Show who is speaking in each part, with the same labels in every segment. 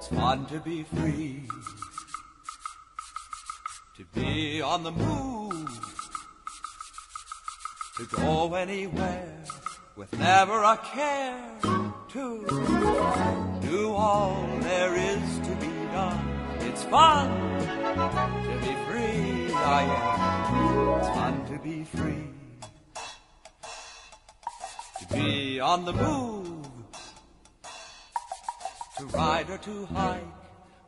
Speaker 1: It's fun to be free, to be on the move, to go anywhere with never a care, to do all there is to be done. It's fun to be free, it's fun to be free, to be on the move, to ride or to hike,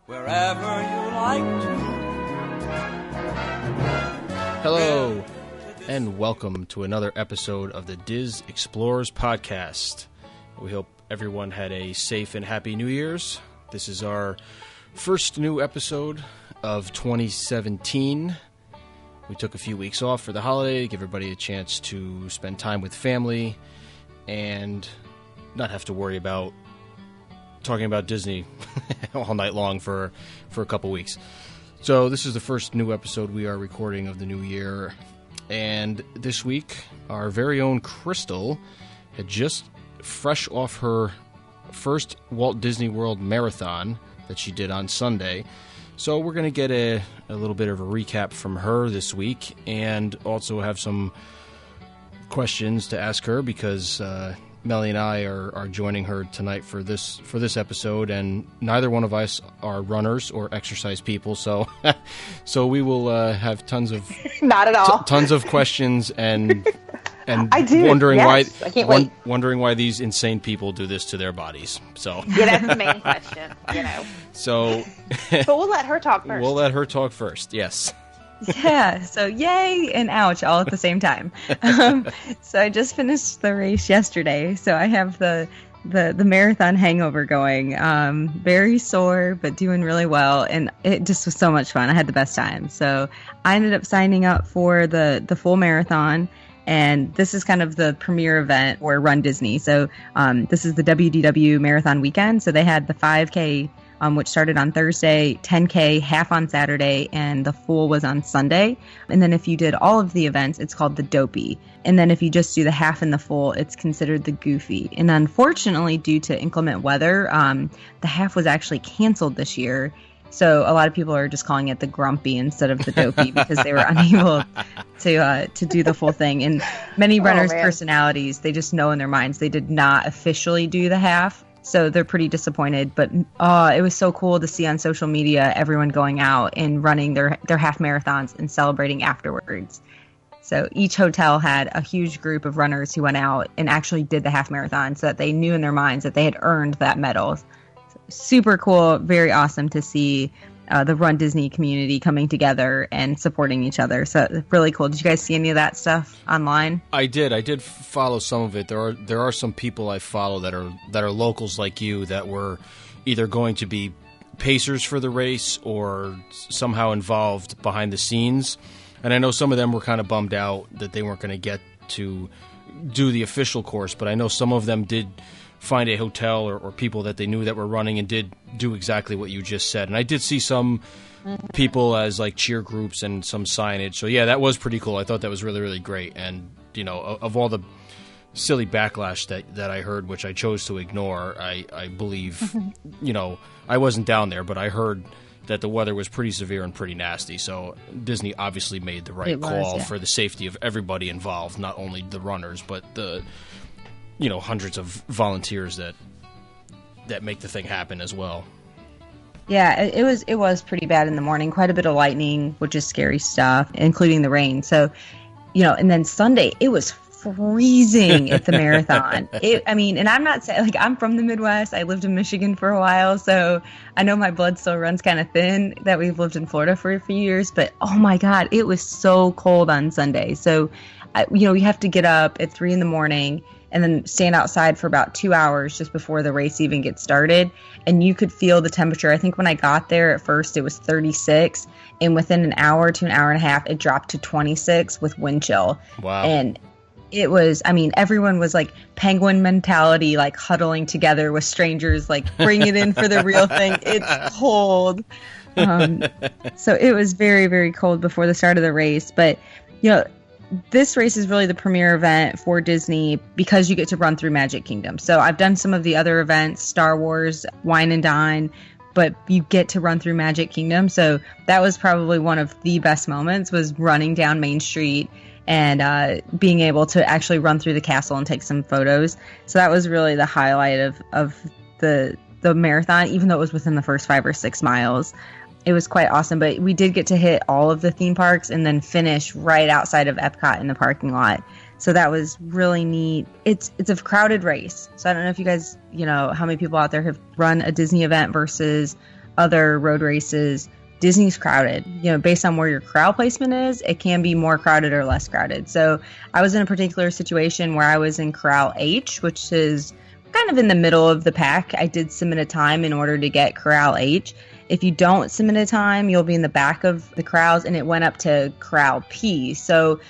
Speaker 1: wherever you like to.
Speaker 2: Hello, and welcome to another episode of the Diz Explorers podcast. We hope everyone had a safe and happy New Year's. This is our first new episode of 2017. We took a few weeks off for the holiday to give everybody a chance to spend time with family and not have to worry about talking about Disney all night long for a couple weeks. So this is the first new episode we are recording of the new year. And this week, our very own Crystal had just fresh off her first Walt Disney World marathon that she did on Sunday. So we're going to get a little bit of a recap from her this week and also have some questions to ask her because Melly and I are joining her tonight for this episode, and neither one of us are runners or exercise people, so we will have tons of
Speaker 3: not at all
Speaker 2: tons of questions and
Speaker 3: I do.
Speaker 2: wondering
Speaker 3: yes. I can't wait.
Speaker 2: Wondering why these insane people do this to their bodies. So
Speaker 3: yeah, that's the main question, you know.
Speaker 2: So,
Speaker 3: but we'll let her talk first.
Speaker 2: We'll let her talk first. Yes.
Speaker 4: Yeah, so yay and ouch all at the same time. So I just finished the race yesterday, so I have the marathon hangover going. Very sore, but doing really well, and it just was so much fun. I had the best time. So I ended up signing up for the full marathon, and this is kind of the premier event for runDisney. So this is the WDW Marathon Weekend, so they had the 5K, which started on Thursday, 10K, half on Saturday, and the full was on Sunday. And then if you did all of the events, it's called the Dopey. And then if you just do the half and the full, it's considered the Goofy. And unfortunately, due to inclement weather, the half was actually canceled this year. So a lot of people are just calling it the Grumpy instead of the Dopey because they were unable to do the full thing. And many runners' personalities, they just know in their minds they did not officially do the half. So they're pretty disappointed, but it was so cool to see on social media everyone going out and running their half marathons and celebrating afterwards. So each hotel had a huge group of runners who went out and actually did the half marathon so that they knew in their minds that they had earned that medal. Super cool, very awesome to see the runDisney community coming together and supporting each other. So really cool. Did you guys see any of that stuff online?
Speaker 2: I did follow some of it. There are some people I follow that are locals like you that were either going to be pacers for the race or somehow involved behind the scenes. And I know some of them were kind of bummed out that they weren't going to get to do the official course, but I know some of them did find a hotel or people that they knew that were running and did do exactly what you just said. And I did see some people as like cheer groups and some signage. So yeah, that was pretty cool. I thought that was really, really great. And, you know, of all the silly backlash that I heard, which I chose to ignore, I believe, you know, I wasn't down there, but I heard that the weather was pretty severe and pretty nasty. So Disney obviously made the right call for the safety of everybody involved, not only the runners, but the, you know, hundreds of volunteers that make the thing happen as well.
Speaker 4: Yeah, it was pretty bad in the morning. Quite a bit of lightning, which is scary stuff, including the rain. So, you know, and then Sunday, it was freezing at the marathon. And I'm not saying, like, I'm from the Midwest. I lived in Michigan for a while, so I know my blood still runs kind of thin that we've lived in Florida for a few years. But, oh, my God, it was so cold on Sunday. So, you know, we have to get up at 3 a.m. and then stand outside for about 2 hours just before the race even gets started. And you could feel the temperature. I think when I got there at first, it was 36. And within an hour to an hour and a half, it dropped to 26 with wind chill.
Speaker 2: Wow.
Speaker 4: And it was, I mean, everyone was like penguin mentality, like huddling together with strangers, like bring it in for the real thing. It's cold. So it was very, very cold before the start of the race. But, you know, this race is really the premier event for Disney because you get to run through Magic Kingdom. So I've done some of the other events, Star Wars, Wine and Dine, but you get to run through Magic Kingdom. So that was probably one of the best moments, was running down Main Street and being able to actually run through the castle and take some photos. So that was really the highlight of the marathon, even though it was within the first 5 or 6 miles. It was quite awesome, but we did get to hit all of the theme parks and then finish right outside of Epcot in the parking lot. So that was really neat. It's a crowded race. So I don't know if you guys, how many people out there have run a Disney event versus other road races. Disney's crowded. Based on where your crowd placement is, it can be more crowded or less crowded. So I was in a particular situation where I was in Corral H, which is kind of in the middle of the pack. I did submit a time in order to get Corral H. If you don't submit a time, you'll be in the back of the crowds, and it went up to Corral P. So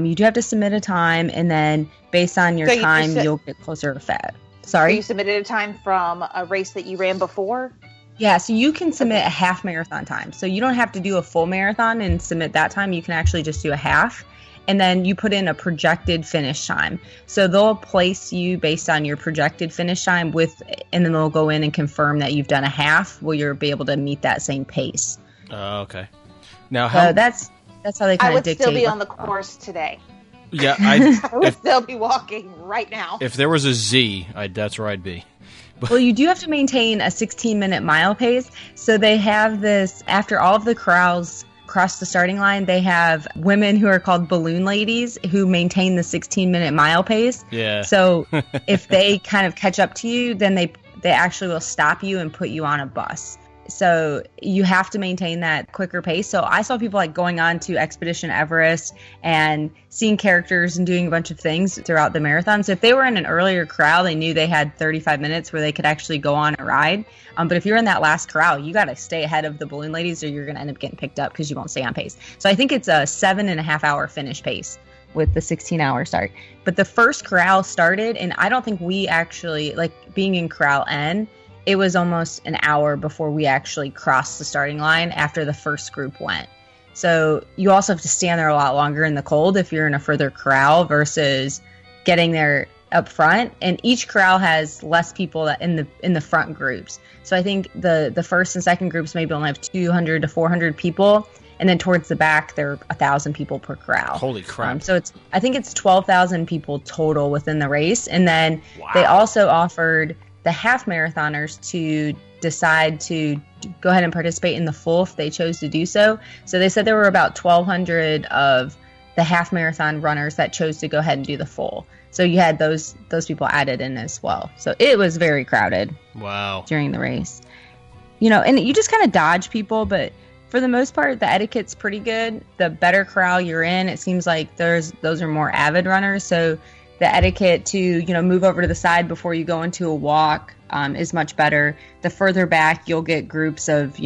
Speaker 4: you do have to submit a time, and then based on your time, you'll get closer to Fat. Sorry?
Speaker 3: So you submitted a time from a race that you ran before?
Speaker 4: Yeah, so you can submit a half marathon time. So you don't have to do a full marathon and submit that time. You can actually just do a half. And then you put in a projected finish time. So they'll place you based on your projected finish time and then they'll go in and confirm that you've done a half. Well, you'll be able to meet that same pace.
Speaker 2: Okay. Now, that's
Speaker 4: how they kind of dictate.
Speaker 3: I would still be on the course today.
Speaker 2: Yeah,
Speaker 3: I would still be walking right now.
Speaker 2: If there was a Z, that's where I'd be.
Speaker 4: Well, you do have to maintain a 16-minute mile pace. So they have this, after all of the corrals cross the starting line, they have women who are called balloon ladies who maintain the 16-minute mile pace.
Speaker 2: Yeah.
Speaker 4: So if they kind of catch up to you, then they actually will stop you and put you on a bus. So you have to maintain that quicker pace. So I saw people like going on to Expedition Everest and seeing characters and doing a bunch of things throughout the marathon. So if they were in an earlier corral, they knew they had 35 minutes where they could actually go on a ride. But if you're in that last corral, you got to stay ahead of the balloon ladies or you're going to end up getting picked up because you won't stay on pace. So I think it's a 7.5 hour finish pace with the 16-hour start. But the first corral started, and I don't think we actually, like being in Corral N, it was almost an hour before we actually crossed the starting line after the first group went. So you also have to stand there a lot longer in the cold if you're in a further corral versus getting there up front. And each corral has less people in the front groups. So I think the first and second groups maybe only have 200 to 400 people. And then towards the back, there are 1,000 people per corral.
Speaker 2: Holy crap.
Speaker 4: So I think it's 12,000 people total within the race. And then They also offered the half marathoners to decide to go ahead and participate in the full if they chose to do so. So they said there were about 1,200 of the half marathon runners that chose to go ahead and do the full. So you had those people added in as well. So it was very crowded.
Speaker 2: Wow.
Speaker 4: During the race. And you just kind of dodge people, but for the most part, the etiquette's pretty good. The better corral you're in, it seems like those are more avid runners. So the etiquette to, move over to the side before you go into a walk is much better. The further back, you'll get groups of,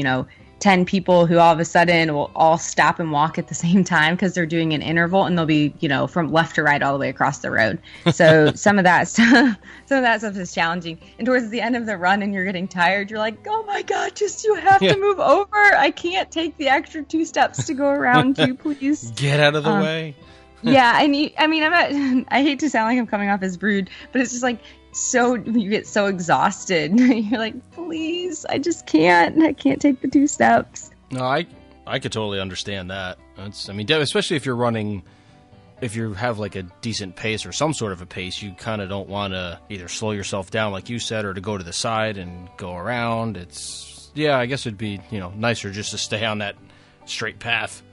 Speaker 4: 10 people who all of a sudden will all stop and walk at the same time because they're doing an interval, and they'll be, from left to right all the way across the road. So some of that stuff is challenging. And towards the end of the run and you're getting tired, you're like, oh my God, you have to move over. I can't take the extra 2 steps to go around you, please.
Speaker 2: Get out of the way.
Speaker 4: Yeah, and I hate to sound like I'm coming off as rude, but it's just like, so you get so exhausted. You're like, please, I just can't. I can't take the 2 steps.
Speaker 2: No, I could totally understand that. Especially if you're running, if you have like a decent pace or some sort of a pace, you kind of don't want to either slow yourself down like you said, or to go to the side and go around. I guess it'd be, nicer just to stay on that straight path.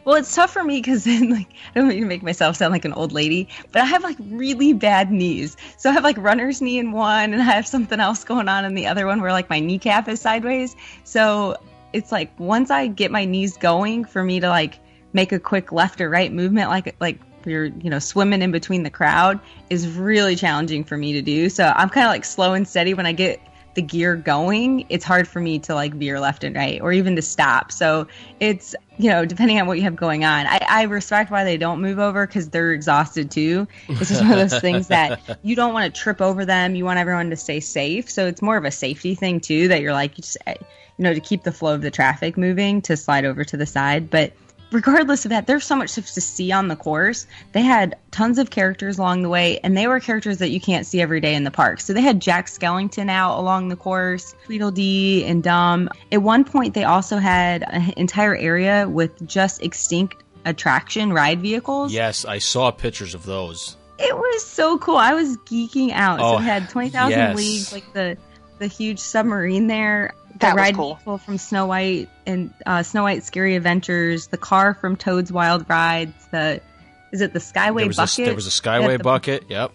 Speaker 4: Well, it's tough for me because then, I don't mean to make myself sound like an old lady, but I have really bad knees. So I have runner's knee in one, and I have something else going on in the other one where my kneecap is sideways. So it's once I get my knees going, for me to make a quick left or right movement, like you're swimming in between the crowd, is really challenging for me to do. So I'm kind of slow and steady when I get the gear going. It's hard for me to veer left and right or even to stop. So it's, depending on what you have going on. I respect why they don't move over because they're exhausted too. It's just one of those things that you don't want to trip over them. You want everyone to stay safe. So it's more of a safety thing too, that you're to keep the flow of the traffic moving, to slide over to the side. But regardless of that, there's so much stuff to see on the course. They had tons of characters along the way, and they were characters that you can't see every day in the park. So they had Jack Skellington out along the course, Tweedledee and Dum. At one point, they also had an entire area with just extinct attraction ride vehicles.
Speaker 2: Yes, I saw pictures of those.
Speaker 4: It was so cool. I was geeking out.
Speaker 2: Oh,
Speaker 4: so it had 20,000 Leagues, like the huge submarine there.
Speaker 3: That
Speaker 4: The
Speaker 3: was
Speaker 4: ride
Speaker 3: cool.
Speaker 4: vehicle from Snow White and Snow White's Scary Adventures. The car from Toad's Wild Rides. Is it the Skyway Bucket?
Speaker 2: There was a Skyway Bucket. Yep.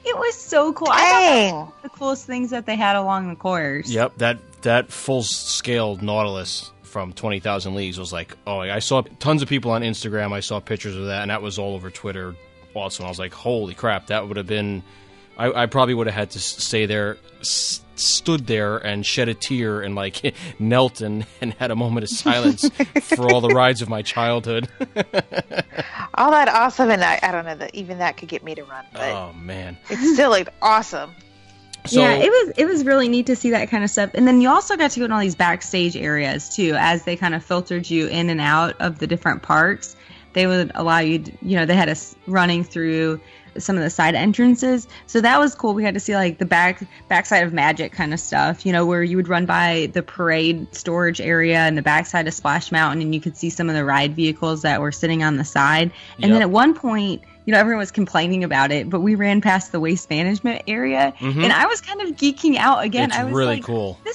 Speaker 4: It was so cool. I thought that was the coolest things that they had along the course.
Speaker 2: Yep. That full scale Nautilus from 20,000 Leagues was like, oh, I saw tons of people on Instagram. I saw pictures of that, and that was all over Twitter also. And I was like, holy crap, that would have been. I probably would have had to stay there, stood there and shed a tear and like knelt and had a moment of silence for all the rides of my childhood.
Speaker 3: All that awesome, and I don't know that even that could get me to run. But
Speaker 2: Oh man,
Speaker 3: it's still like awesome.
Speaker 2: so,
Speaker 4: yeah, it was really neat to see that kind of stuff. And then you also got to go in all these backstage areas too, as they kind of filtered you in and out of the different parks. They would allow you to, they had us running through some of the side entrances. So that was cool. We had to see like the backside of Magic kind of stuff, where you would run by the parade storage area and the backside of Splash Mountain, and you could see some of the ride vehicles that were sitting on the side. And then at one point, everyone was complaining about it, but we ran past the waste management area, and I was kind of geeking out again.
Speaker 2: It's
Speaker 4: I was
Speaker 2: really
Speaker 4: like,
Speaker 2: cool.
Speaker 3: I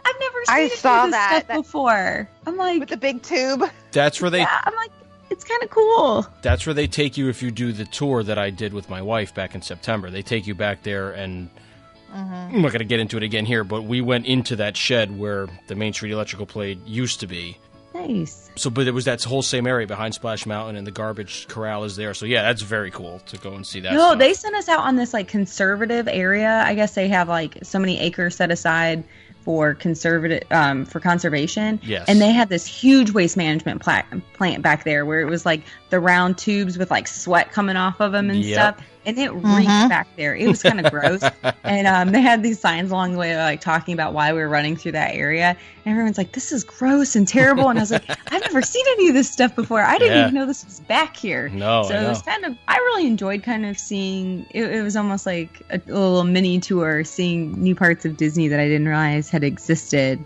Speaker 4: I've never seen
Speaker 3: saw
Speaker 4: this
Speaker 3: that
Speaker 4: stuff before. I'm like,
Speaker 3: with the big tube.
Speaker 2: That's where they.
Speaker 4: yeah, I'm like, it's kind of cool.
Speaker 2: That's where they take you if you do the tour that I did with my wife back in September. They take you back there, and I'm not going to get into it again here, but we went into that shed where the Main Street Electrical Parade used to be.
Speaker 4: Nice.
Speaker 2: So, but it was that whole same area behind Splash Mountain, and the garbage corral is there. So, yeah, that's very cool to go and see that.
Speaker 4: No,
Speaker 2: stuff.
Speaker 4: they sent us out on this like conservative area. I guess they have like so many acres set aside for conservation.
Speaker 2: Yes.
Speaker 4: And they had this huge waste management plant back there where it was like the round tubes with like sweat coming off of them and
Speaker 2: Yep.
Speaker 4: stuff. And it reeked back there. It was kind of gross. And they had these signs along the way like talking about why we were running through that area. And everyone's like, this is gross and terrible. And I was like, I've never seen any of this stuff before. I didn't even know this was back here.
Speaker 2: No,
Speaker 4: So it was I really enjoyed kind of seeing, it was almost like a little mini tour, seeing new parts of Disney that I didn't realize had existed.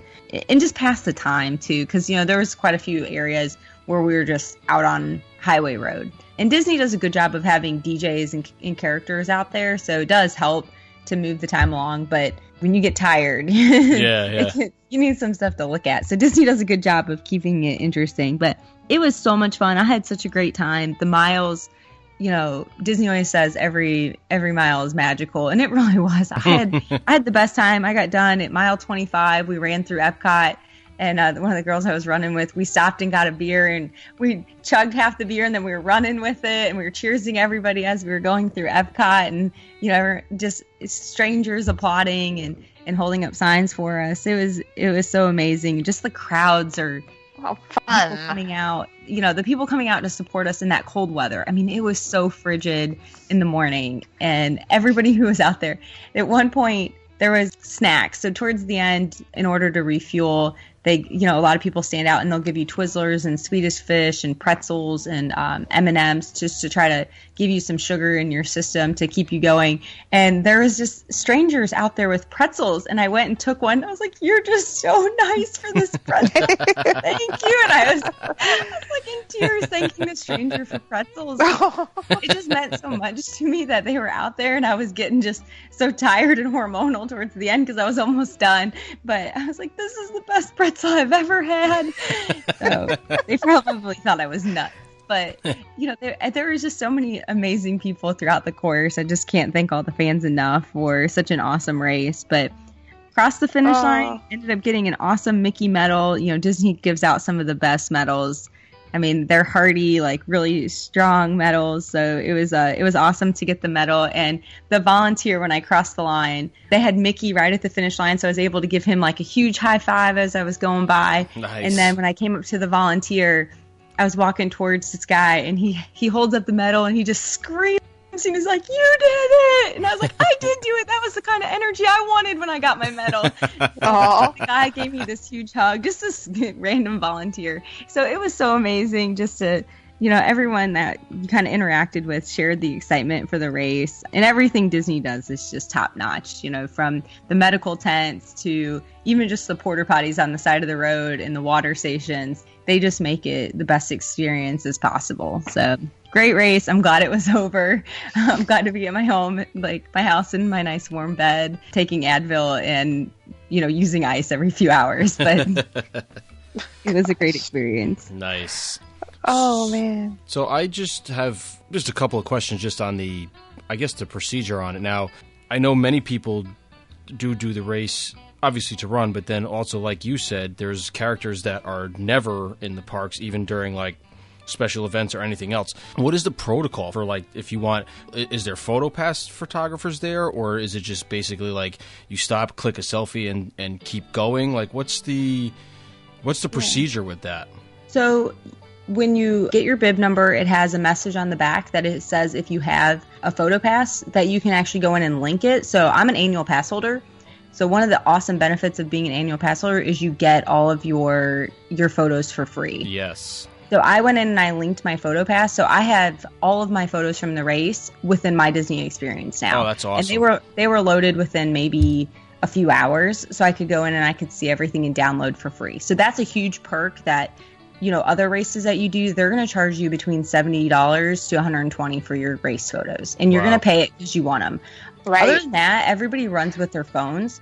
Speaker 4: And just pass the time too, because, there was quite a few areas where we were just out on Highway Road. And Disney does a good job of having DJs and characters out there, so it does help to move the time along. But when you get tired, you need some stuff to look at. So Disney does a good job of keeping it interesting. But it was so much fun. I had such a great time. The miles, Disney always says every mile is magical, and it really was. I had the best time. I got done at mile 25. We ran through Epcot. And one of the girls I was running with, we stopped and got a beer, and we chugged half the beer, and then we were running with it, and we were cheersing everybody as we were going through Epcot, and just strangers applauding and holding up signs for us. It was so amazing. Just the crowds are fun coming out. The people coming out to support us in that cold weather. I mean, it was so frigid in the morning, and everybody who was out there. At one point, there was snacks. So towards the end, in order to refuel, they, a lot of people stand out and they'll give you Twizzlers and Swedish Fish and pretzels and M&Ms just to try to give you some sugar in your system to keep you going. And there was just strangers out there with pretzels, and I went and took one. I was like, "You're just so nice for this pretzel. Thank you." And I was like in tears thanking the stranger for pretzels. It just meant so much to me that they were out there, and I was getting just so tired and hormonal towards the end because I was almost done. But I was like, this is the best pretzel I've ever had. So they probably thought I was nuts. But, there was just so many amazing people throughout the course. I just can't thank all the fans enough for such an awesome race. But across the finish line, ended up getting an awesome Mickey medal. Disney gives out some of the best medals. I mean, they're hardy, like really strong medals. So it was awesome to get the medal. And the volunteer, when I crossed the line, they had Mickey right at the finish line. So I was able to give him like a huge high five as I was going by.
Speaker 2: Nice.
Speaker 4: And then when I came up to the volunteer, I was walking towards this guy, and he holds up the medal and he just screams and he's like, "You did it!" And I was like, "I did do it. That was the kind of energy I wanted when I got my medal.
Speaker 3: Aw.
Speaker 4: The guy gave me this huge hug, just this random volunteer. So it was so amazing just to, everyone that you kind of interacted with shared the excitement for the race. And everything Disney does is just top notch, from the medical tents to even just the porta potties on the side of the road and the water stations. They just make it the best experience as possible. So great race. I'm glad it was over. I'm glad to be at my home, like my house in my nice warm bed, taking Advil and, using ice every few hours. But it was a great experience.
Speaker 2: Nice.
Speaker 3: Oh, man.
Speaker 2: So I just have a couple of questions just on the procedure on it. Now, I know many people do the race, obviously to run, but then also, like you said, there's characters that are never in the parks, even during, like, special events or anything else. What is the protocol for, like, if you want, is there photo pass photographers there, or is it just basically, like, you stop, click a selfie, and keep going? Like, what's the procedure with that?
Speaker 4: So when you get your bib number, it has a message on the back that it says if you have a photo pass that you can actually go in and link it. So I'm an annual pass holder. So one of the awesome benefits of being an annual pass holder is you get all of your photos for free.
Speaker 2: Yes.
Speaker 4: So I went in and I linked my photo pass. So I have all of my photos from the race within my Disney experience now.
Speaker 2: Oh, that's awesome.
Speaker 4: And they were loaded within maybe a few hours. So I could go in and I could see everything and download for free. So that's a huge perk that, other races that you do, they're going to charge you between $70 to $120 for your race photos. And you're going to pay it because you want them.
Speaker 3: Right.
Speaker 4: Other than that, everybody runs with their phones.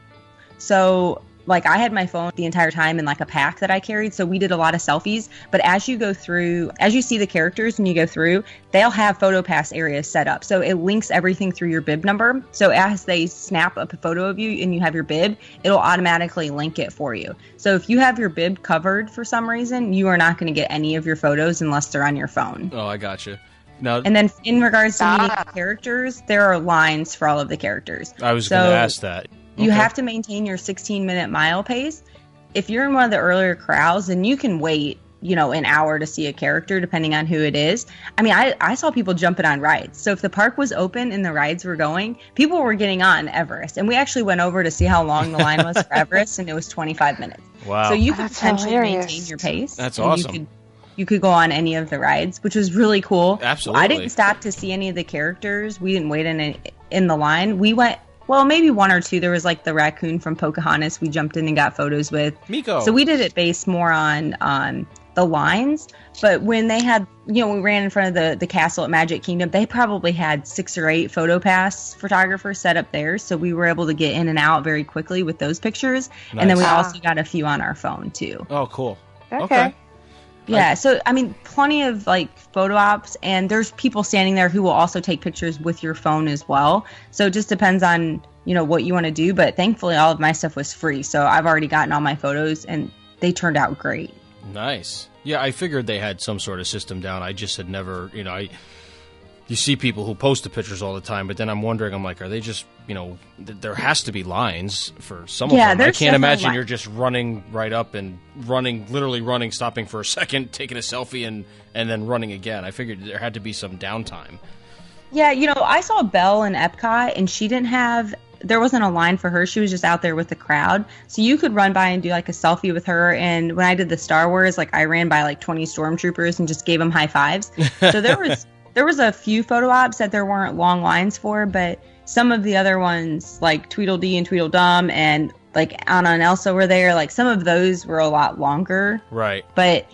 Speaker 4: So, like, I had my phone the entire time in, like, a pack that I carried. So we did a lot of selfies. But as you go through, as you see the characters when you go through, they'll have photo pass areas set up. So it links everything through your bib number. So as they snap up a photo of you and you have your bib, it'll automatically link it for you. So if you have your bib covered for some reason, you are not going to get any of your photos unless they're on your phone.
Speaker 2: Oh, I gotcha. Now,
Speaker 4: and then in regards to meeting the characters, there are lines for all of the characters.
Speaker 2: I was going to ask that.
Speaker 4: You have to maintain your 16-minute mile pace. If you're in one of the earlier crowds, then you can wait, an hour to see a character, depending on who it is. I mean, I saw people jumping on rides. So if the park was open and the rides were going, people were getting on Everest. And we actually went over to see how long the line was for Everest, and it was 25 minutes.
Speaker 2: Wow.
Speaker 4: So you could
Speaker 3: That's
Speaker 4: potentially
Speaker 3: hilarious.
Speaker 4: maintain your pace.
Speaker 2: That's awesome.
Speaker 4: You could go on any of the rides, which was really cool.
Speaker 2: Absolutely.
Speaker 4: I didn't stop to see any of the characters. We didn't wait in the line. We went... Well, maybe one or two. There was like the raccoon from Pocahontas we jumped in and got photos with.
Speaker 2: Miko.
Speaker 4: So we did it based more on the lines. But when they had, we ran in front of the castle at Magic Kingdom, they probably had 6 or 8 photo pass photographers set up there. So we were able to get in and out very quickly with those pictures.
Speaker 2: Nice.
Speaker 4: And then we also got a few on our phone too.
Speaker 2: Oh, cool.
Speaker 3: Okay.
Speaker 4: Yeah, so, I mean, plenty of, like, photo ops, and there's people standing there who will also take pictures with your phone as well. So it just depends on, what you want to do. But thankfully, all of my stuff was free. So I've already gotten all my photos, and they turned out great.
Speaker 2: Nice. Yeah, I figured they had some sort of system down. I just had never, you see people who post the pictures all the time, but then I'm wondering, are they just, there has to be lines for some of them. I can't imagine you're just running right up and literally running, stopping for a second, taking a selfie, and then running again. I figured there had to be some downtime.
Speaker 4: Yeah, I saw Belle in Epcot, and there wasn't a line for her. She was just out there with the crowd. So you could run by and do like a selfie with her. And when I did the Star Wars, like I ran by like 20 stormtroopers and just gave them high fives. So there was a few photo ops that there weren't long lines for, but some of the other ones like Tweedledee and Tweedledum and like Anna and Elsa were there. Like some of those were a lot longer.
Speaker 2: Right.
Speaker 4: But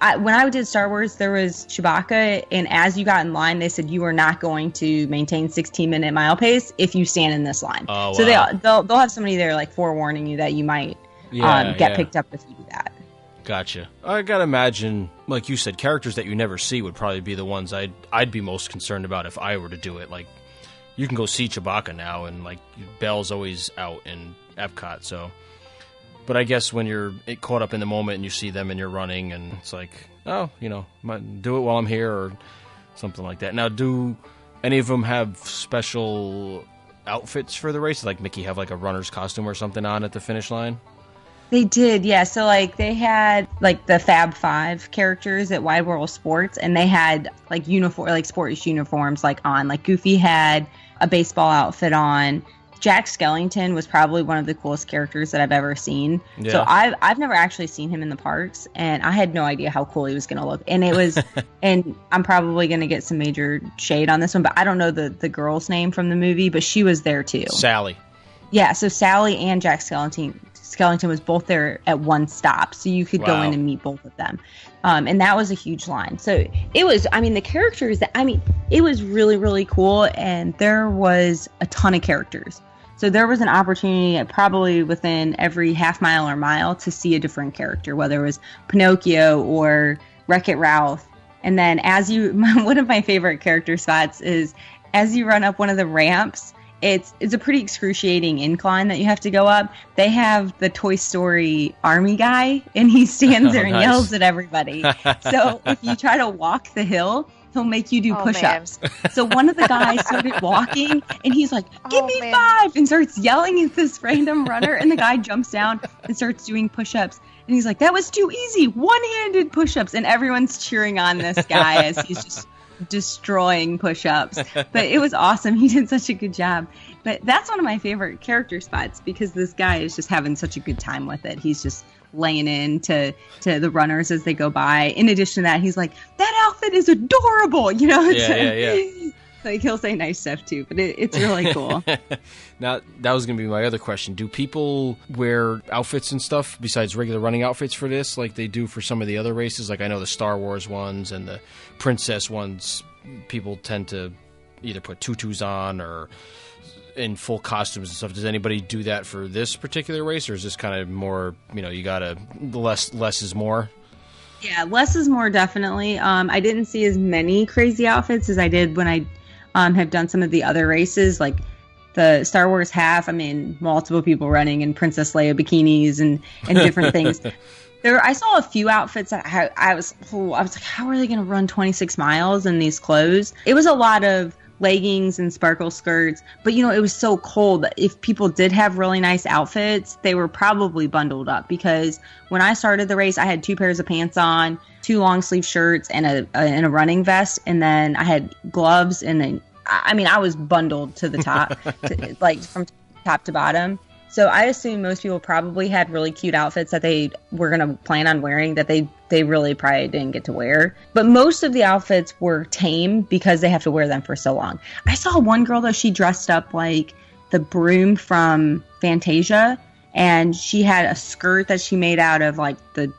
Speaker 4: when I did Star Wars, there was Chewbacca, and as you got in line, they said you are not going to maintain 16-minute mile pace if you stand in this line.
Speaker 2: Oh, wow.
Speaker 4: So they'll have somebody there like forewarning you that you might get picked up if you do that.
Speaker 2: Gotcha. I gotta imagine, like you said, characters that you never see would probably be the ones I'd be most concerned about if I were to do it. Like, you can go see Chewbacca now, and like Belle's always out in Epcot, so... But I guess when you're caught up in the moment and you see them and you're running, and it's like, oh, might do it while I'm here or something like that. Now, do any of them have special outfits for the race? Like Mickey have like a runner's costume or something on at the finish line?
Speaker 4: They did, yeah. So like they had like the Fab Five characters at Wide World Sports, and they had like sports uniforms like on. Like Goofy had a baseball outfit on. Jack Skellington was probably one of the coolest characters that I've ever seen.
Speaker 2: Yeah.
Speaker 4: So I've never actually seen him in the parks, and I had no idea how cool he was going to look. And it was, and I'm probably going to get some major shade on this one, but I don't know the girl's name from the movie, but she was there too.
Speaker 2: Sally.
Speaker 4: Yeah, so Sally and Jack Skellington was both there at one stop, so you could go in and meet both of them. And that was a huge line. So it was, the characters it was really, really cool. And there was a ton of characters. So there was an opportunity probably within every half mile or mile to see a different character, whether it was Pinocchio or Wreck-It Ralph. And then one of my favorite character spots is as you run up one of the ramps, it's a pretty excruciating incline that you have to go up. They have the Toy Story army guy, and he stands there and yells at everybody. So if you try to walk the hill, he'll make you do push-ups. So one of the guys started walking, and he's like, give me 5, and starts yelling at this random runner, and the guy jumps down and starts doing push-ups. And he's like, that was too easy, one-handed push-ups. And everyone's cheering on this guy as he's just destroying push-ups. But it was awesome. He did such a good job. But that's one of my favorite character spots because this guy is just having such a good time with it. He's just laying in to the runners as they go by. In addition to that, he's like, that outfit is adorable,
Speaker 2: Yeah.
Speaker 4: Like he'll say nice stuff too, but it's really cool.
Speaker 2: Now, that was going to be my other question. Do people wear outfits and stuff besides regular running outfits for this like they do for some of the other races? Like I know the Star Wars ones and the Princess ones, people tend to either put tutus on or in full costumes and stuff. Does anybody do that for this particular race, or is this kind of more, you gotta, less is more?
Speaker 4: Yeah, less is more, definitely. I didn't see as many crazy outfits as I did when I have done some of the other races, like the Star Wars half. Multiple people running in Princess Leia bikinis and different things. I saw a few outfits that I was like, how are they going to run 26 miles in these clothes? It was a lot of leggings and sparkle skirts, but it was so cold that if people did have really nice outfits, they were probably bundled up, because when I started the race, I had 2 pairs of pants on, 2 long sleeve shirts, and a running vest, and then I had gloves, and then I was bundled to the top, like from top to bottom. So I assume most people probably had really cute outfits that they were going to plan on wearing that they really probably didn't get to wear. But most of the outfits were tame because they have to wear them for so long. I saw one girl, though, she dressed up like the broom from Fantasia, and she had a skirt that she made out of like the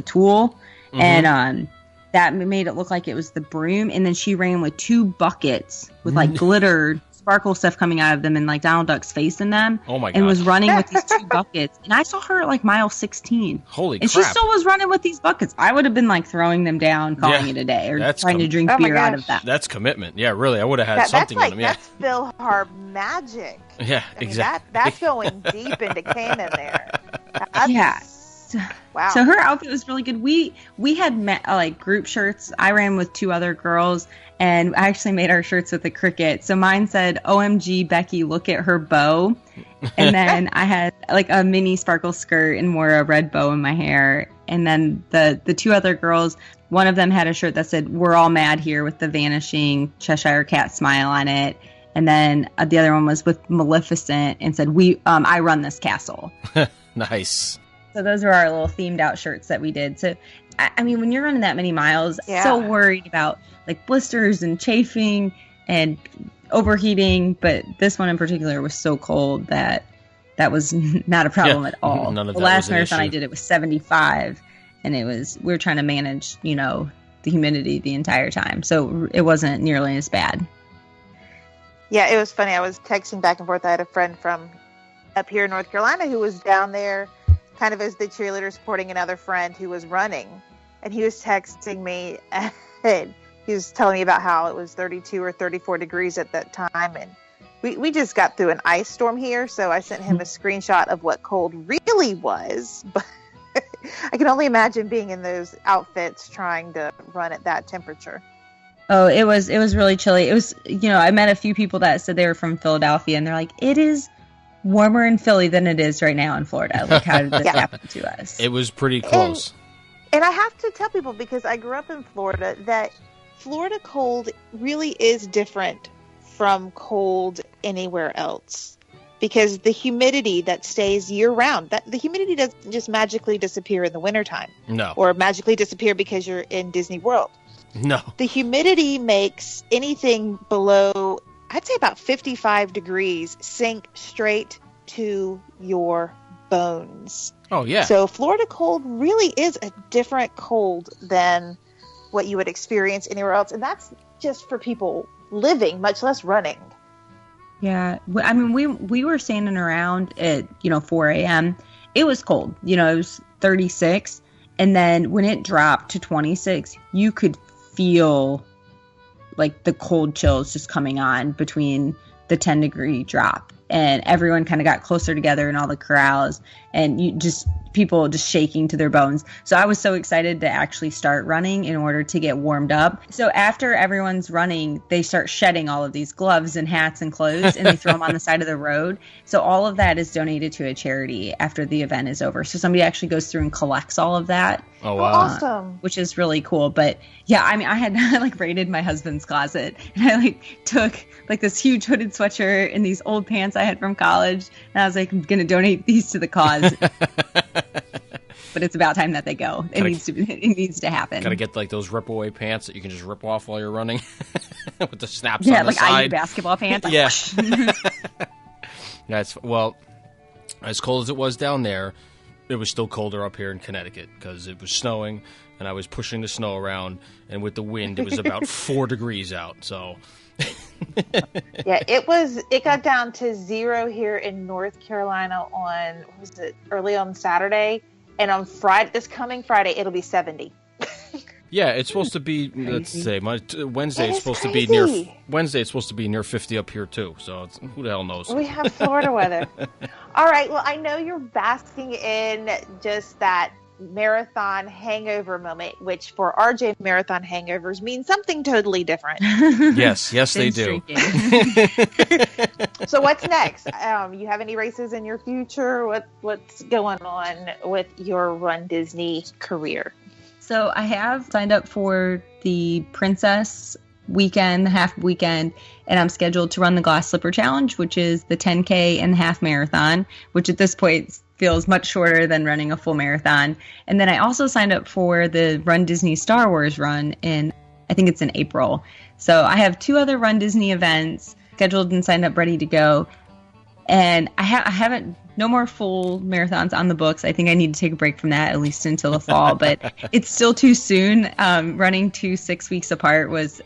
Speaker 4: tulle. Mm-hmm. And that made it look like it was the broom. And then she ran with 2 buckets with like glitter sparkle stuff coming out of them and like Donald Duck's face in them.
Speaker 2: Oh my god!
Speaker 4: And was running with these 2 buckets. And I saw her at like mile 16.
Speaker 2: Holy
Speaker 4: and
Speaker 2: crap!
Speaker 4: She still was running with these buckets. I would have been like throwing them down, calling it a day, or trying to drink beer out of them.
Speaker 2: That's commitment. Yeah, really. I would have had something on them. Yeah,
Speaker 3: that's Phil Harb magic.
Speaker 2: Yeah, exactly.
Speaker 3: That's going deep into canon there.
Speaker 4: Yeah.
Speaker 3: Wow.
Speaker 4: So her outfit was really good. We had group shirts. I ran with 2 other girls, and I actually made our shirts with a cricket. So mine said, "OMG, Becky, look at her bow." And then I had like a mini sparkle skirt and wore a red bow in my hair. And then the 2 other girls, one of them had a shirt that said, "We're all mad here," with the vanishing Cheshire Cat smile on it. And then the other one was with Maleficent and said, I run this castle."
Speaker 2: Nice.
Speaker 4: So those were our little themed out shirts that we did. So, when you're running that many miles, so worried about like blisters and chafing and overheating. But this one in particular was so cold that was not a problem at all.
Speaker 2: None of
Speaker 4: the
Speaker 2: that
Speaker 4: last
Speaker 2: was an
Speaker 4: marathon
Speaker 2: issue.
Speaker 4: I did, it was 75, and we were trying to manage, the humidity the entire time. So it wasn't nearly as bad.
Speaker 3: Yeah, it was funny. I was texting back and forth. I had a friend from up here in North Carolina who was down there kind of as the cheerleader supporting another friend who was running. And he was texting me, and he was telling me about how it was 32 or 34 degrees at that time. And we just got through an ice storm here, so I sent him a screenshot of what cold really was. But I can only imagine being in those outfits trying to run at that temperature.
Speaker 4: Oh, it was really chilly. It was, I met a few people that said they were from Philadelphia, and they're like, it is warmer in Philly than it is right now in Florida. Like, how did this happen to us?
Speaker 2: It was pretty close.
Speaker 3: And I have to tell people, because I grew up in Florida, that Florida cold really is different from cold anywhere else. because the humidity that stays year round, that the humidity doesn't just magically disappear in the wintertime.
Speaker 2: No.
Speaker 3: Or magically disappear because you're in Disney World.
Speaker 2: No.
Speaker 3: The humidity makes anything below, I'd say about 55 degrees, sink straight to your bones.
Speaker 2: Oh, yeah.
Speaker 3: So Florida cold really is a different cold than what you would experience anywhere else. And that's just for people living, much less running.
Speaker 4: Yeah. I mean, we were standing around at, 4 a.m. It was cold. It was 36. And then when it dropped to 26, you could feel like the cold chills just coming on between the 10-degree drop, and everyone kind of got closer together in all the corrals, and people just shaking to their bones. So I was so excited to actually start running in order to get warmed up. So after everyone's running, they start shedding all of these gloves and hats and clothes, and they throw them on the side of the road. So all of that is donated to a charity after the event is over. So somebody actually goes through and collects all of that.
Speaker 2: Oh, wow.
Speaker 3: Awesome.
Speaker 4: Which is really cool. But yeah, I mean, I had raided my husband's closet, and I took this huge hooded sweatshirt and these old pants I had from college, and I was like, I'm going to donate these to the cause. But it's about time that they go. It needs to happen.
Speaker 2: Gotta get those rip away pants that you can just rip off while you're running with the snaps on the side.
Speaker 4: Yeah, IU basketball pants.
Speaker 2: Yeah. Well, as cold as it was down there, it was still colder up here in Connecticut because it was snowing, and I was pushing the snow around, and with the wind, it was about 4 degrees out. So.
Speaker 3: Yeah, it got down to 0 here in North Carolina on, early on Saturday, and on this coming Friday, it'll be 70.
Speaker 2: Yeah, it's supposed to be. Let's say Wednesday. It's supposed
Speaker 3: crazy.
Speaker 2: to be near Wednesday. It's supposed to be near 50 up here too. So who the hell knows?
Speaker 3: We have Florida weather. All right. Well, I know you're basking in just that marathon hangover moment, which for RJ, marathon hangovers mean something totally different.
Speaker 2: Yes, they do.
Speaker 3: So what's next? You have any races in your future? What's going on with your Run Disney career?
Speaker 4: So I have signed up for the Princess weekend, the half weekend, and I'm scheduled to run the Glass Slipper Challenge, which is the 10K and the half marathon, which at this point feels much shorter than running a full marathon. And then I also signed up for the Run Disney Star Wars run I think it's in April. So I have 2 other Run Disney events scheduled and signed up, ready to go. And I haven't, no more full marathons on the books. I think I need to take a break from that, at least until the fall, but it's still too soon. Running 2 6 weeks apart was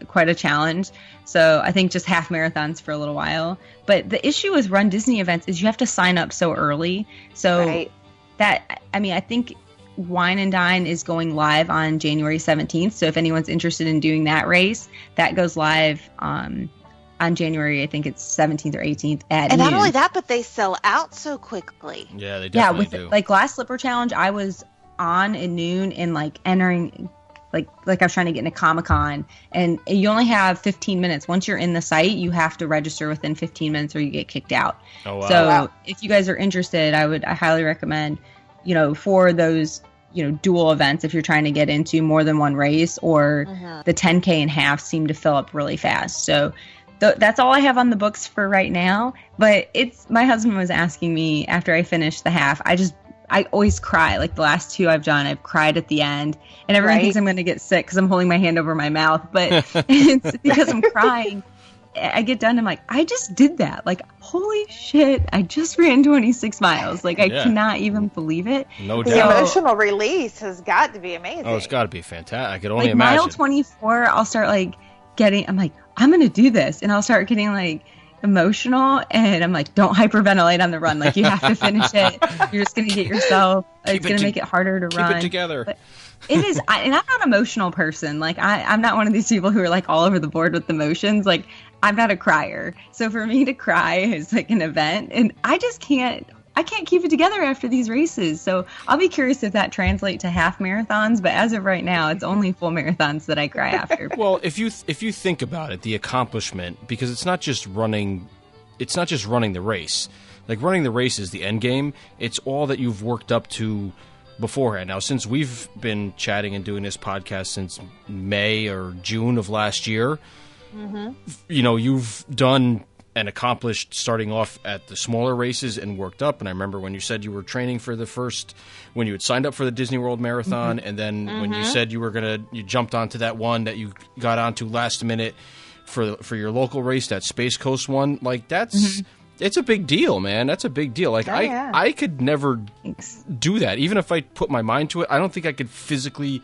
Speaker 4: quite a challenge. So I think just half marathons for a little while. But the issue with Run Disney events is you have to sign up so early. So I think Wine and Dine is going live on January 17th. So if anyone's interested in doing that race, that goes live on January, I think it's 17th or 18th at
Speaker 3: And
Speaker 4: noon.
Speaker 3: not only that, but they sell out so quickly.
Speaker 2: Yeah, they definitely do.
Speaker 4: With Glass Slipper Challenge, I was on at noon and entering, like I was trying to get into Comic-Con, and you only have 15 minutes. Once you're in the site, you have to register within 15 minutes or you get kicked out.
Speaker 2: Oh, wow.
Speaker 4: So if you guys are interested, I highly recommend, for those, dual events, if you're trying to get into more than one race, or the 10K and half seem to fill up really fast. So that's all I have on the books for right now. But my husband was asking me after I finished the half. I always cry. Like the last 2 I've done, I've cried at the end, and everyone thinks I'm going to get sick because I'm holding my hand over my mouth. But it's because I'm crying. I get done, I'm like, I just did that. Like, holy shit, I just ran 26 miles. Like, I cannot even believe it.
Speaker 2: No
Speaker 3: doubt. The emotional release has got to be amazing.
Speaker 2: Oh, it's got to be fantastic. I could only imagine.
Speaker 3: Mile
Speaker 4: 24, I'll start I'm like, I'm going to do this. And I'll start getting emotional, and I'm like, don't hyperventilate on the run. Like, you have to finish it. You're just going to get yourself, it's going to make it harder to run.
Speaker 2: Keep it together.
Speaker 4: But it is, and I'm not an emotional person. Like, I'm not one of these people who are all over the board with emotions. Like, I'm not a crier. So for me to cry is an event, and I can't keep it together after these races. So I'll be curious if that translates to half marathons, but as of right now, it's only full marathons that I cry after.
Speaker 2: Well, if you think about it, the accomplishment, because it's not just running the race. Like, running the race is the end game. It's all that you've worked up to beforehand. Now, since we've been chatting and doing this podcast since May or June of last year, you've done and accomplished starting off at the smaller races and worked up. And I remember when you said you were training for when you had signed up for the Disney World Marathon, and then when you said you jumped onto that one that you got onto last minute for your local race, that Space Coast one, like that's it's a big deal, man. That's a big deal. Like I could never do that. Even if I put my mind to it, I don't think I could physically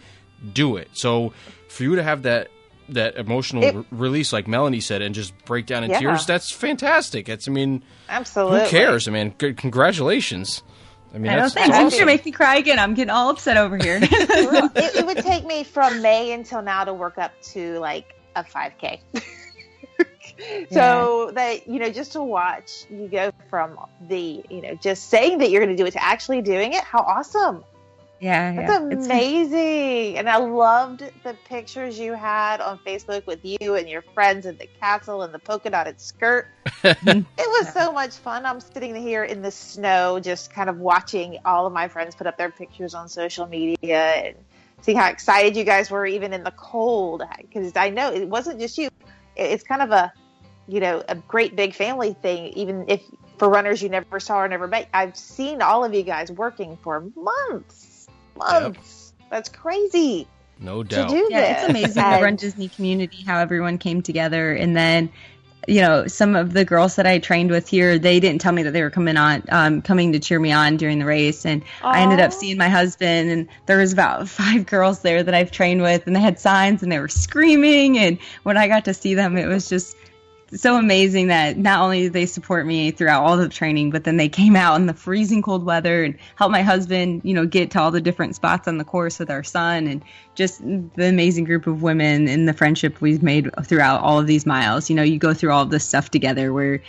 Speaker 2: do it. So for you to have that emotional release, like Melanie said, and just break down in tears, that's fantastic.
Speaker 3: Absolutely.
Speaker 2: Who cares? Congratulations.
Speaker 4: That's awesome. You're gonna make me cry again. I'm getting all upset over here.
Speaker 3: it would take me from May until now to work up to like a 5K. So that, just to watch you go from the, just saying that you're going to do it to actually doing it. How awesome. That's amazing. And I loved the pictures you had on Facebook with you and your friends in the castle and the polka dotted skirt. It was so much fun. I'm sitting here in the snow, just kind of watching all of my friends put up their pictures on social media and seeing how excited you guys were even in the cold. Because I know it wasn't just you. It's kind of a great big family thing, even if for runners you never saw or never met. I've seen all of you guys working for months. Yep. That's crazy.
Speaker 2: No doubt.
Speaker 3: To do this.
Speaker 4: It's amazing the Run Disney community, how everyone came together. And then, some of the girls that I trained with here, they didn't tell me that they were coming to cheer me on during the race. And I ended up seeing my husband, and there was about 5 girls there that I've trained with, and they had signs and they were screaming. And when I got to see them, it was just so amazing that not only did they support me throughout all the training, but then they came out in the freezing cold weather and helped my husband, get to all the different spots on the course with our son, and just the amazing group of women and the friendship we've made throughout all of these miles. You go through all of this stuff together where,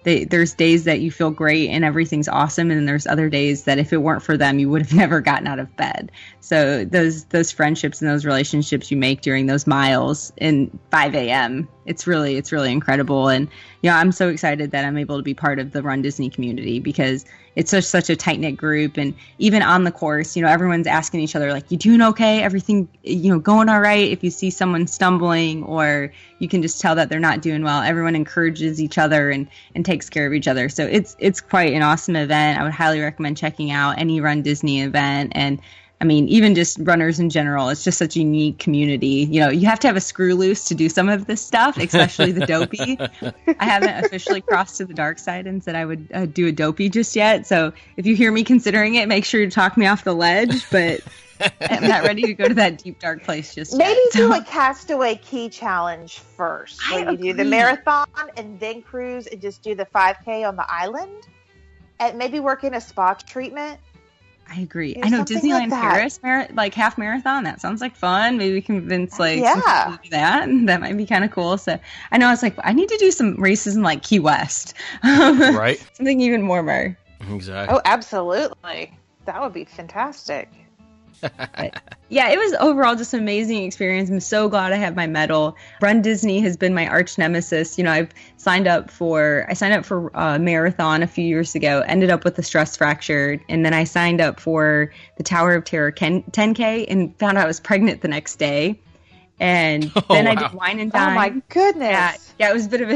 Speaker 4: there's days that you feel great and everything's awesome, and then there's other days that if it weren't for them, you would have never gotten out of bed. So those friendships and those relationships you make during those miles in 5 a.m., it's really incredible. And I'm so excited that I'm able to be part of the Run Disney community, because it's such a tight-knit group. And even on the course, everyone's asking each other, like, you doing okay? Everything, going all right? If you see someone stumbling or you can just tell that they're not doing well, everyone encourages each other and takes care of each other. So it's quite an awesome event. I would highly recommend checking out any Run Disney event. And even just runners in general, it's just such a unique community. You have to have a screw loose to do some of this stuff, especially the dopey. I haven't officially crossed to the dark side and said I would do a dopey just yet. So if you hear me considering it, make sure to talk me off the ledge. But I'm not ready to go to that deep, dark place just yet.
Speaker 3: Maybe do a Castaway Key challenge first. Where you do the marathon and then cruise and just do the 5K on the island. And maybe work in a spa treatment.
Speaker 4: I agree. I know Disneyland Paris, half marathon. That sounds like fun. Maybe we convince some people to do that. That might be kind of cool. So I know I need to do some races in Key West,
Speaker 2: right?
Speaker 4: Something even warmer.
Speaker 2: Exactly.
Speaker 3: Oh, absolutely. That would be fantastic.
Speaker 4: Yeah, it was overall just an amazing experience. I'm so glad I have my medal. Run Disney has been my arch nemesis. I signed up for a marathon a few years ago, ended up with a stress fracture, and then I signed up for the Tower of Terror 10K and found out I was pregnant the next day. And then I did Wine and Dine.
Speaker 3: Oh my goodness.
Speaker 4: Yeah, it was a bit of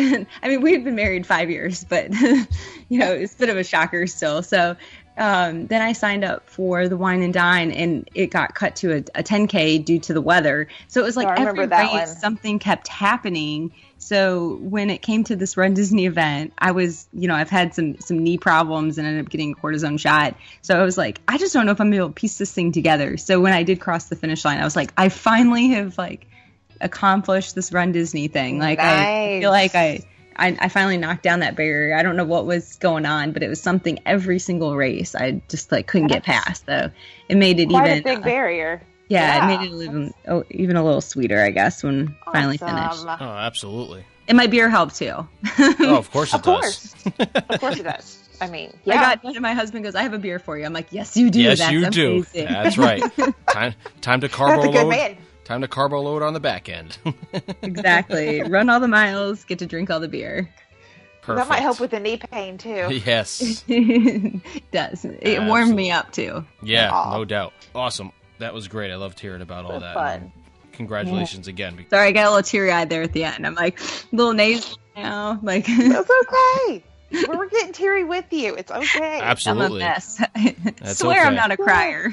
Speaker 4: we had been married 5 years, but it's a bit of a shocker still. So then I signed up for the Wine and Dine, and it got cut to a 10K due to the weather. So it was every race, something kept happening. So when it came to this Run Disney event, I was, I've had some knee problems and ended up getting a cortisone shot. So I was like, I just don't know if I'm able to piece this thing together. So when I did cross the finish line, I was like, I finally have accomplished this Run Disney thing.
Speaker 3: Nice.
Speaker 4: I feel like I finally knocked down that barrier. I don't know what was going on, but it was something every single race I just couldn't get past. So it made it
Speaker 3: quite a big barrier.
Speaker 4: Yeah, it made it even a little sweeter, I guess, when finally finished.
Speaker 2: Oh, absolutely.
Speaker 4: And my beer helped too.
Speaker 2: Oh, of course it does.
Speaker 3: Of course it does. I
Speaker 4: got done and my husband goes, I have a beer for you. I'm like, yes, you do.
Speaker 2: Yes,
Speaker 4: That's
Speaker 2: you
Speaker 4: amazing.
Speaker 2: do. That's right. Time to carbo
Speaker 3: That's a good
Speaker 2: load.
Speaker 3: man.
Speaker 2: Time to carbo load on the back end.
Speaker 4: Exactly. Run all the miles, get to drink all the beer.
Speaker 2: Perfect.
Speaker 3: That might help with the knee pain too.
Speaker 2: Yes.
Speaker 4: It does. It warmed me up too.
Speaker 2: Yeah, no doubt. Awesome. That was great. I loved hearing about all that.
Speaker 3: Fun.
Speaker 2: congratulations again.
Speaker 4: Sorry, I got a little teary-eyed there at the end. I'm like, little nasal now. Like,
Speaker 3: that's okay. We're getting teary with you. It's okay.
Speaker 2: Absolutely.
Speaker 4: I'm a mess. I swear
Speaker 2: okay.
Speaker 4: I'm not a crier.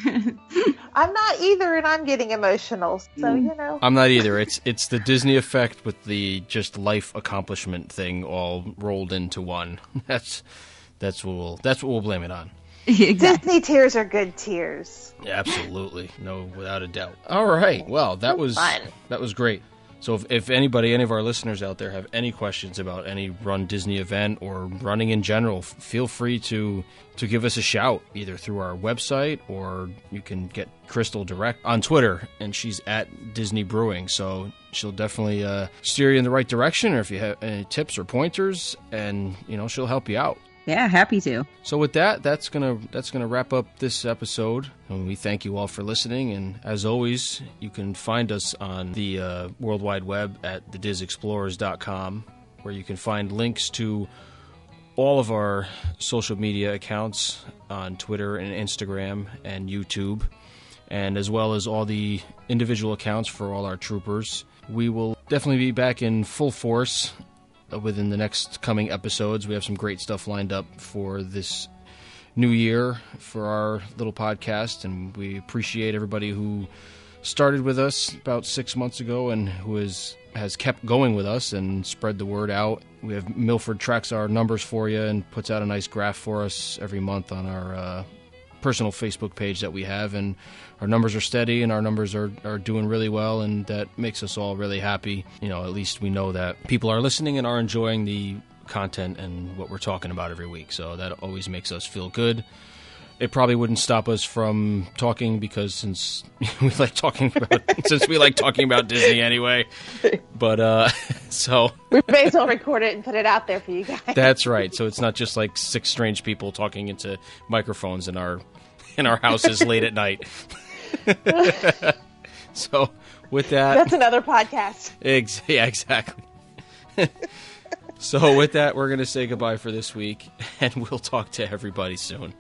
Speaker 3: I'm not either, and I'm getting emotional. So, you know.
Speaker 2: I'm not either. It's the Disney effect with the just life accomplishment thing all rolled into one. That's what we'll blame it on.
Speaker 4: Exactly.
Speaker 3: Disney tears are good tears.
Speaker 2: Absolutely. No, without a doubt. All right. Well, that was
Speaker 3: fun.
Speaker 2: That was great. So if anybody, any of our listeners out there have any questions about any Run Disney event or running in general, feel free to give us a shout, either through our website or you can get Crystal direct on Twitter, and she's at Disney Brewing. So she'll definitely steer you in the right direction, or if you have any tips or pointers, and she'll help you out.
Speaker 4: Yeah, happy to.
Speaker 2: So with that, that's gonna wrap up this episode, and we thank you all for listening. And as always, you can find us on the World Wide Web at thedizexplorers.com, where you can find links to all of our social media accounts on Twitter and Instagram and YouTube, and as well as all the individual accounts for all our troopers. We will definitely be back in full force within the next coming episodes. We have some great stuff lined up for this new year for our little podcast, and we appreciate everybody who started with us about 6 months ago and who has kept going with us and spread the word out. We have Milford tracks our numbers for you and puts out a nice graph for us every month on our personal Facebook page that we have, and our numbers are steady and our numbers are doing really well, and that makes us all really happy. At least we know that people are listening and are enjoying the content and what we're talking about every week, so that always makes us feel good. It probably wouldn't stop us from talking, because since we like talking about Disney anyway, but so
Speaker 3: we may as well record it and put it out there for you guys.
Speaker 2: That's right. So it's not just like six strange people talking into microphones in our houses late at night. So with that,
Speaker 3: that's another podcast.
Speaker 2: Yeah, exactly. So with that, we're going to say goodbye for this week, and we'll talk to everybody soon.